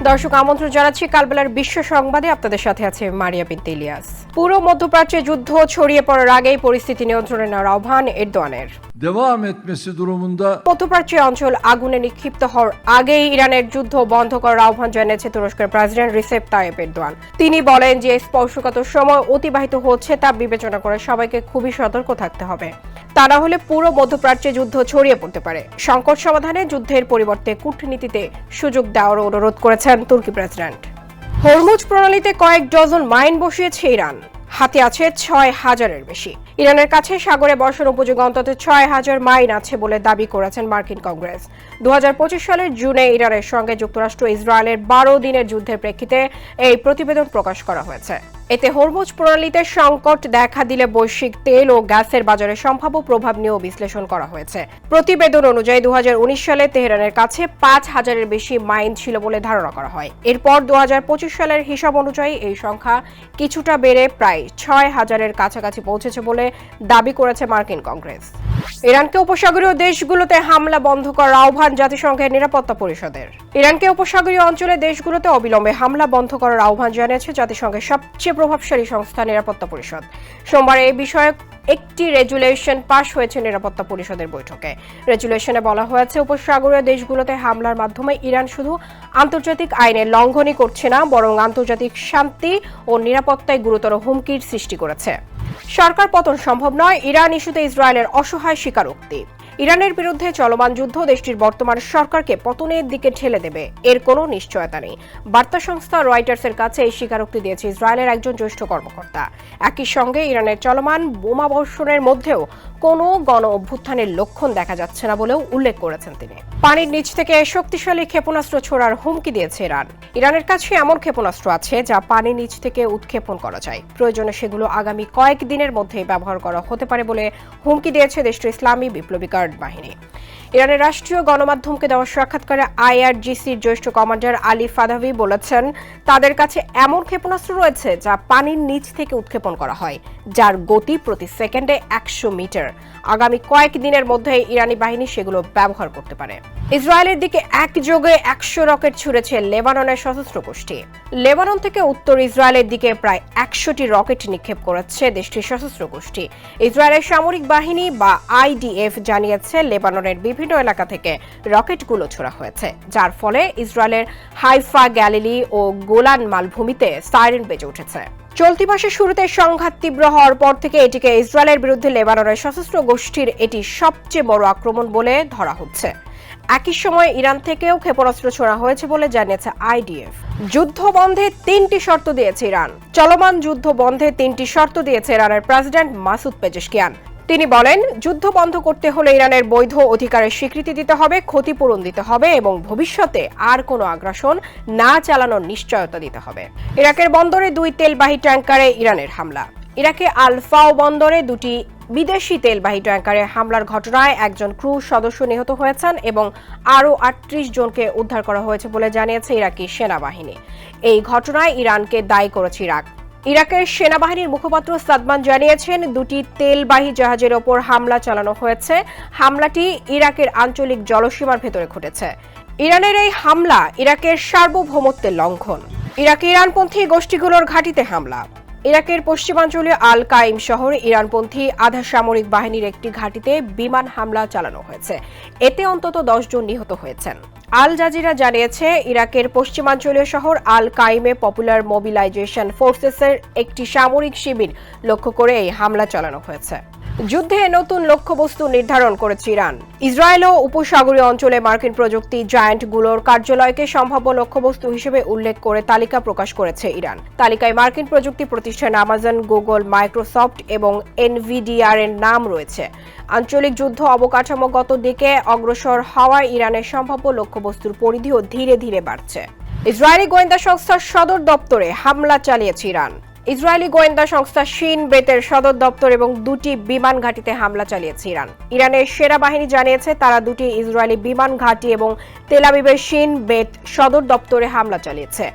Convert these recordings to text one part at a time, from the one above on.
দর্শক আমন্ত্রণ জানাচ্ছি কালবেলার বিশ্ব সংবাদে। আপনাদের সাথে আছে মারিয়া বিনতে ইলিয়াস। পুরো মধ্যপ্রাচ্যে যুদ্ধ ছড়িয়ে পড়ার আগেই পরিস্থিতি নিয়ন্ত্রণে নেওয়ার আহ্বান এরদোয়ানের। devam etmesi durumunda মধ্যপ্রাচ্যের অঞ্চল আগুনে নিক্ষিপ্ত হওয়ার আগেই ইরানের যুদ্ধ বন্ধ করার আহ্বান জানিয়েছে তুরস্কের প্রেসিডেন্ট রিসেপ তাইয়েপ এরদোয়ান। তিনি বলেন যে স্পর্শকাতর সময় অতিবাহিত হচ্ছে তা বিবেচনা করে সবাইকে খুবই সতর্ক থাকতে হবে, তা না হলে পুরো মধ্যপ্রাচ্যে যুদ্ধ ছড়িয়ে পড়তে পারে। সংকট সমাধানে যুদ্ধের পরিবর্তে কূটনীতিতে সুযোগ দেওয়ার অনুরোধ করেছেন তুর্কি প্রেসিডেন্ট। হরমুজ প্রণালীতে কয়েক ডজন মাইন বসিয়েছে ইরান, হাতে আছে ৬,০০০-এর বেশি। ইরানের কাছে সাগরে বর্ষণ উপযোগী অন্তত ৬,০০০ মাইন আছে বলে দাবি করেছেন মার্কিন কংগ্রেস। ২০২৫ সালের জুনে ইরানের সঙ্গে যুক্তরাষ্ট্র ইসরায়েলের ১২ দিনের যুদ্ধের প্রেক্ষিতে এই প্রতিবেদন প্রকাশ করা হয়েছে। এতে হরমুজ প্রণালীতে সংকট দেখা দিলে বৈশ্বিক তেল ও গ্যাসের বাজারে সম্ভাব্য প্রভাব নিয়েও বিশ্লেষণ করা হয়েছে। প্রতিবেদন অনুযায়ী ২০১৯ সালে তেহরানের কাছে ৫,০০০-এর বেশি মাইন ছিল বলে ধারণা করা হয়। এরপর ২০২৫ সালের হিসাব অনুযায়ী এই সংখ্যা কিছুটা বেড়ে প্রায় ৬,০০০-এর কাছাকাছি পৌঁছেছে বলে দাবি করেছে মার্কিন কংগ্রেস। ইরানকে উপসাগরীয় দেশগুলোতে হামলা বন্ধ করার আহ্বান জাতিসংঘের নিরাপত্তা পরিষদের। ইরানকে উপসাগরীয় অঞ্চলে দেশগুলোতে অবিলম্বে হামলা বন্ধ করার আহ্বান জানিয়েছে জাতিসংঘের সবচেয়ে প্রভাবশালী সংস্থা নিরাপত্তা পরিষদ। সোমবার এই বিষয়ে একটি রেজুলেশন পাশ হয়েছে নিরাপত্তা পরিষদের বৈঠকে। রেজুলেশনে বলা হয়েছে, উপসাগরীয় দেশগুলোতে হামলার মাধ্যমে ইরান শুধু আন্তর্জাতিক আইনের লঙ্ঘনই করছে না, বরং আন্তর্জাতিক শান্তি ও নিরাপত্তায় গুরুতর হুমকির সৃষ্টি করেছে। সরকার পতন সম্ভব নয়, ইরান ইস্যুতে ইসরায়েলের অসহায় স্বীকারোক্তি। ইরানের বিরুদ্ধে চলমান যুদ্ধ দেশটির বর্তমান সরকারকে পতনের দিকে ঠেলে দেবে, এর কোনো নিশ্চয়তা নেই। বার্তা সংস্থা রয়টার্সের কাছে এই স্বীকারোক্তি দিয়েছে ইসরায়েলের একজন জ্যেষ্ঠ কর্মকর্তা। একই সঙ্গে ইরানের চলমান বোমা বর্ষণের মধ্যেও কোনো গণ অভ্যুত্থানের লক্ষণ দেখা যাচ্ছে না বলেও উল্লেখ করেছেন তিনি। পানির নিচ থেকে শক্তিশালী ক্ষেপণাস্ত্র ছোড়ার হুমকি দিয়েছে ইরান। ইরানের কাছে এমন ক্ষেপণাস্ত্র আছে যা পানির নিচ থেকে উৎক্ষেপণ করা যায়। প্রয়োজনে সেগুলো আগামী কয়েকদিনের মধ্যেই ব্যবহার করা হতে পারে বলে হুমকি দিয়েছে দেশটির ইসলামী বিপ্লবী গার্ড বাহিনী। ইরানের রাষ্ট্রীয় গণমাধ্যমকে দেওয়া সাক্ষাৎকারে আইআরজিসির জ্যেষ্ঠ কমান্ডার আলী ফাদাভি বলেছেন, তাদের কাছে এমন ক্ষেপণাস্ত্র রয়েছে যা পানির নিচ থেকে উৎক্ষেপণ করা হয়, যার গতি প্রতি সেকেন্ডে ১০০ মিটার। আগামী কয়েকদিনের মধ্যে ইরানি বাহিনী সেগুলো ব্যবহার করতে পারে। ইসরায়েলের দিকে একযোগে ১০০ রকেট ছুড়েছে লেবাননের সশস্ত্র গোষ্ঠী। লেবানন থেকে উত্তর ইসরায়েলের দিকে প্রায় ১০০টি রকেট নিক্ষেপ করেছে দেশটির সশস্ত্র গোষ্ঠী। ইসরায়েলের সামরিক বাহিনী বা আইডিএফ জানিয়েছে, লেবাননের বিভিন্ন এলাকা থেকে রকেটগুলো ছোড়া হয়েছে, যার ফলে ইসরায়েলের হাইফা, গ্যালিলি ও গোলান মালভূমিতে সাইরেন বেজে উঠেছে। চলতি মাসের শুরুতে সংঘাত তীব্র হওয়ার পর থেকে এটিকে ইসরায়েলের বিরুদ্ধে লেবাননের সশস্ত্র গোষ্ঠীর এটি সবচেয়ে বড় আক্রমণ বলে ধরা হচ্ছে। একই সময় ইরান থেকেও ক্ষেপণাস্ত্র ছোড়া হয়েছে বলে জানিয়েছে আইডিএফ। যুদ্ধ বন্ধে ৩টি শর্ত দিয়েছে ইরান। চলমান যুদ্ধ বন্ধে ৩টি শর্ত দিয়েছে ইরানের প্রেসিডেন্ট মাসুদ পেজেশকিয়ান। তিনি বলেন, যুদ্ধ বন্ধ করতে হলে ইরানের বৈধ অধিকারের স্বীকৃতি দিতে হবে, ক্ষতিপূরণ দিতে হবে এবং ভবিষ্যতে আর কোনো আগ্রাসন না চালানোর নিশ্চয়তা দিতে হবে। ইরাকের বন্দরে ২ তেলবাহী ট্যাঙ্কারে ইরানের হামলা। ইরাকে আলফাও বন্দরে ২টি বিদেশি তেলবাহী ট্যাঙ্কারে হামলার ঘটনায় একজন ক্রু সদস্য নিহত হয়েছেন এবং আরও ৩৮ জনকে উদ্ধার করা হয়েছে বলে জানিয়েছে ইরাকি সেনাবাহিনী। এই ঘটনায় ইরানকে দায়ী করেছে ইরাক। ইরাকের সেনাবাহিনীর মুখপাত্র সাদমান জানিয়েছেন, ২টি তেলবাহী জাহাজের ওপর হামলা চালানো হয়েছে। হামলাটি ইরাকের আঞ্চলিক জলসীমার ভেতরে ঘটেছে। ইরানের এই হামলা ইরাকের সার্বভৌমত্বের লঙ্ঘন। ইরাকে ইরানপন্থী গোষ্ঠীগুলোর ঘাঁটিতে হামলা। ইরাকের পশ্চিমাঞ্চলীয় আল কাইম শহরে ইরানপন্থী আধা সামরিক বাহিনীর একটি ঘাঁটিতে বিমান হামলা চালানো হয়েছে। এতে অন্তত ১০ জন নিহত হয়েছেন। আল জাজিরা জানিয়েছে, ইরাকের পশ্চিমাঞ্চলীয় শহর আল কাইমে পপুলার মোবিলাইজেশন ফোর্সেসের একটি সামরিক শিবির লক্ষ্য করে এই হামলা চালানো হয়েছে। যুদ্ধে নতুন লক্ষ্যবস্তু নির্ধারণ করেছে ইরান। ইসরায়েল ও উপসাগরীয় অঞ্চলে মার্কিন প্রযুক্তি জায়ান্টগুলোর কার্যালয়কে সম্ভাব্য লক্ষ্যবস্তু হিসেবে উল্লেখ করে তালিকা প্রকাশ করেছে ইরান। তালিকায় মার্কিন প্রযুক্তি প্রতিষ্ঠান আমাজন, গুগল, মাইক্রোসফট এবং এনভিডিআর এর নাম রয়েছে। আঞ্চলিক যুদ্ধ অবকাঠামোগত দিকে অগ্রসর হওয়ায় ইরানের সম্ভাব্য লক্ষ্যবস্তুর পরিধিও ধীরে ধীরে বাড়ছে। ইসরায়েলি গোয়েন্দা সংস্থার সদর দপ্তরে হামলা চালিয়েছে ইরান। ইসরায়েলি গোয়েন্দা সংস্থা শিন বেতের সদর দপ্তর এবং 2টি বিমান ঘাঁটিতে হামলা চালিয়েছে ইরান। ইরানের সেনাবাহিনী জানিয়েছে, তারা 2টি ইসরায়েলি বিমান ঘাঁটি এবং তেল আবিবের শিন বেত সদর দপ্তরে হামলা চালিয়েছে।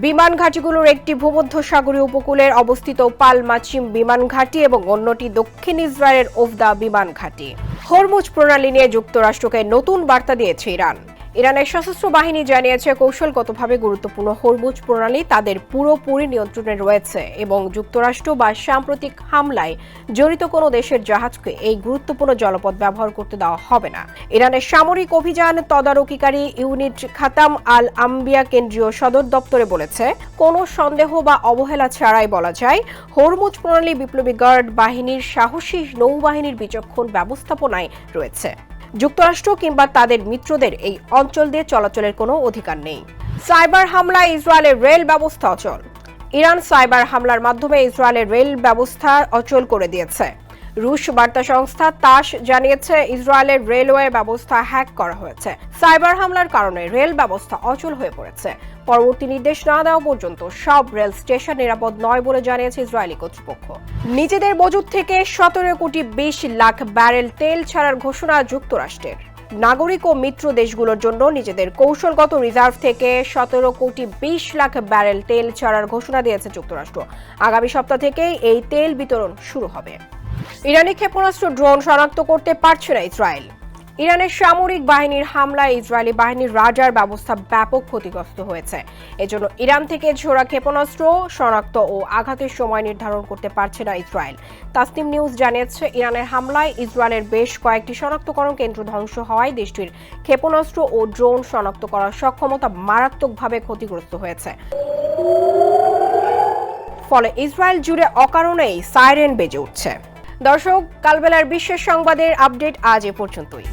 বিমান ঘাঁটিগুলোর একটি ভূমধ্যসাগরীয় উপকূলের অবস্থিত পালমাচিম বিমান ঘাঁটি এবং অন্যটি দক্ষিণ ইসরায়েলের ওফদা বিমান ঘাঁটি। হরমুজ প্রণালী নিয়ে যুক্তরাষ্ট্রকে নতুন বার্তা দিয়েছে ইরান। ইরানের সশস্ত্র বাহিনী জানিয়েছে কৌশলগতভাবে গুরুত্বপূর্ণ হরমুজ প্রণালী তাদের পুরোপুরি নিয়ন্ত্রণে রয়েছে এবং যুক্তরাষ্ট্র বা সাম্প্রতিক হামলায় জড়িত কোনো দেশের জাহাজকে এই গুরুত্বপূর্ণ জলপথ ব্যবহার করতে দেওয়া হবে না। ইরানের সামরিক অভিযান তদারকিকারী ইউনিট খাতাম আল আম্বিয়া কেন্দ্রীয় সদর দপ্তরে বলেছে, কোনো সন্দেহ বা অবহেলা ছাড়াই বলা যায় হরমুজ প্রণালী বিপ্লবী গার্ড বাহিনীর সাহসী নৌবাহিনীর বিচক্ষণ ব্যবস্থাপনায় রয়েছে। যুক্তরাষ্ট্র কিংবা তাদের মিত্রদের এই অঞ্চল দিয়ে চলাচলের কোনো অধিকার নেই। সাইবার হামলায় ইসরায়েলের রেল ব্যবস্থা অচল। ইরান সাইবার হামলার মাধ্যমে ইসরায়েলের রেল ব্যবস্থা অচল করে দিয়েছে। রুশ বার্তা সংস্থা তাস জানিয়েছে ইসরায়েলের রেলওয়ে ব্যবস্থা হ্যাক করা হয়েছে। সাইবার হামলার কারণে রেল ব্যবস্থা অচল হয়ে পড়েছে। পরবর্তী নির্দেশ না দেওয়া পর্যন্ত সব রেল স্টেশন নিরাপদ নয় বলে জানিয়েছে ইসরায়েলি কর্তৃপক্ষ। নিজেদের মজুদ থেকে 17,20,00,000 ব্যারেল তেল ছাড়ার ঘোষণা যুক্তরাষ্ট্রের। নাগরিক ও মিত্র দেশগুলোর জন্য নিজেদের কৌশলগত রিজার্ভ থেকে 17,20,00,000 ব্যারেল তেল ছাড়ার ঘোষণা দিয়েছে যুক্তরাষ্ট্র। আগামী সপ্তাহ থেকেই এই তেল বিতরণ শুরু হবে। ইরানি ক্ষেপণাস্ত্র ড্রোন শনাক্ত করতে পারছে না ইসরায়েল। ইরানের সামরিক বাহিনীর হামলায় ইসরায়েলি বাহিনীর রাডার ব্যবস্থা ব্যাপক ক্ষতিগ্রস্ত হয়েছে। এজন্য ইরান থেকে ছোড়া ক্ষেপণাস্ত্র শনাক্ত ও আঘাতের সময় নির্ধারণ করতে পারছে না ইসরায়েল। তাসনিম নিউজ জানিয়েছে, ইরানের হামলায় ইসরায়েলের বেশ কয়েকটি শনাক্তকরণ কেন্দ্র ধ্বংস হওয়ায় দেশটির ক্ষেপণাস্ত্র ও ড্রোন শনাক্ত করার সক্ষমতা মারাত্মকভাবে ক্ষতিগ্রস্ত হয়েছে। ফলে ইসরায়েল জুড়ে অকারণেই সাইরেন বেজে উঠছে। দর্শক, কালবেলার বিশেষ সংবাদের আপডেট আজ এ পর্যন্তই।